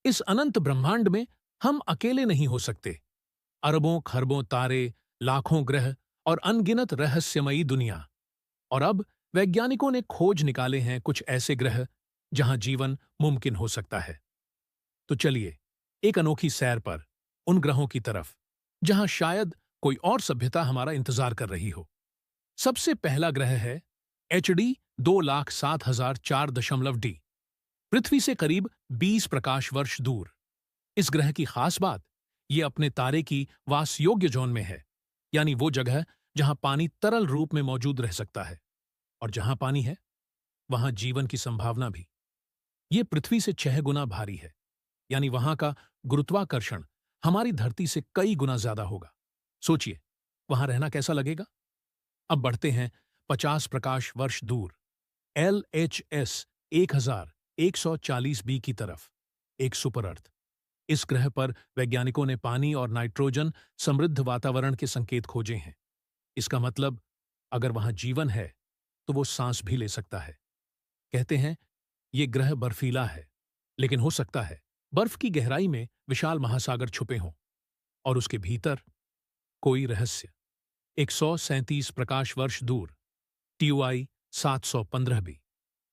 इस अनंत ब्रह्मांड में हम अकेले नहीं हो सकते। अरबों खरबों तारे, लाखों ग्रह और अनगिनत रहस्यमयी दुनिया। और अब वैज्ञानिकों ने खोज निकाले हैं कुछ ऐसे ग्रह जहां जीवन मुमकिन हो सकता है। तो चलिए एक अनोखी सैर पर उन ग्रहों की तरफ जहां शायद कोई और सभ्यता हमारा इंतजार कर रही हो। सबसे पहला ग्रह है HD 2,07,004.डी, पृथ्वी से करीब 20 प्रकाश वर्ष दूर। इस ग्रह की खास बात ये अपने तारे की वासयोग्य जोन में है, यानी वो जगह जहां पानी तरल रूप में मौजूद रह सकता है। और जहां पानी है वहां जीवन की संभावना भी। ये पृथ्वी से 6 गुना भारी है, यानी वहां का गुरुत्वाकर्षण हमारी धरती से कई गुना ज्यादा होगा। सोचिए वहां रहना कैसा लगेगा। अब बढ़ते हैं 50 प्रकाश वर्ष दूर, LHS 1140b की तरफ, एक सुपर अर्थ। इस ग्रह पर वैज्ञानिकों ने पानी और नाइट्रोजन समृद्ध वातावरण के संकेत खोजे हैं। इसका मतलब अगर वहां जीवन है तो वो सांस भी ले सकता है। कहते हैं ये ग्रह बर्फीला है, लेकिन हो सकता है बर्फ की गहराई में विशाल महासागर छुपे हों और उसके भीतर कोई रहस्य। 137 प्रकाश वर्ष दूर, TOI 715b,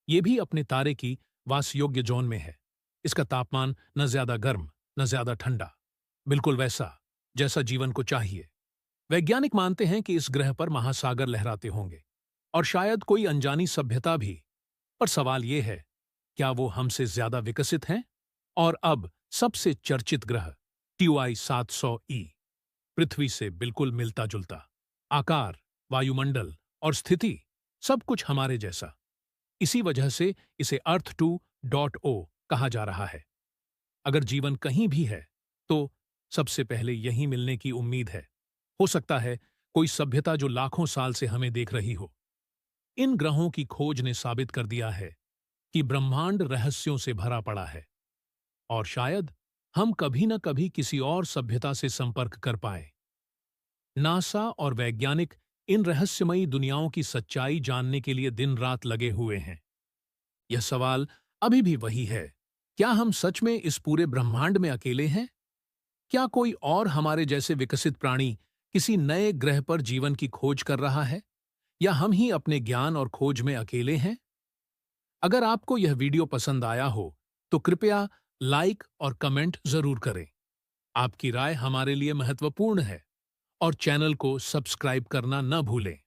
ये भी अपने तारे की वासयोग्य जोन में है। इसका तापमान न ज्यादा गर्म न ज्यादा ठंडा, बिल्कुल वैसा जैसा जीवन को चाहिए। वैज्ञानिक मानते हैं कि इस ग्रह पर महासागर लहराते होंगे और शायद कोई अनजानी सभ्यता भी। पर सवाल यह है, क्या वो हमसे ज्यादा विकसित हैं? और अब सबसे चर्चित ग्रह TOI 700e, पृथ्वी से बिल्कुल मिलता जुलता, आकार, वायुमंडल और स्थिति सब कुछ हमारे जैसा। इसी वजह से इसे अर्थ 2.0 कहा जा रहा है। अगर जीवन कहीं भी है तो सबसे पहले यहीं मिलने की उम्मीद है। हो सकता है कोई सभ्यता जो लाखों साल से हमें देख रही हो। इन ग्रहों की खोज ने साबित कर दिया है कि ब्रह्मांड रहस्यों से भरा पड़ा है और शायद हम कभी न कभी किसी और सभ्यता से संपर्क कर पाए। नासा और वैज्ञानिक इन रहस्यमयी दुनियाओं की सच्चाई जानने के लिए दिन रात लगे हुए हैं। यह सवाल अभी भी वही है, क्या हम सच में इस पूरे ब्रह्मांड में अकेले हैं? क्या कोई और हमारे जैसे विकसित प्राणी किसी नए ग्रह पर जीवन की खोज कर रहा है, या हम ही अपने ज्ञान और खोज में अकेले हैं? अगर आपको यह वीडियो पसंद आया हो तो कृपया लाइक और कमेंट जरूर करें। आपकी राय हमारे लिए महत्वपूर्ण है और चैनल को सब्सक्राइब करना न भूलें।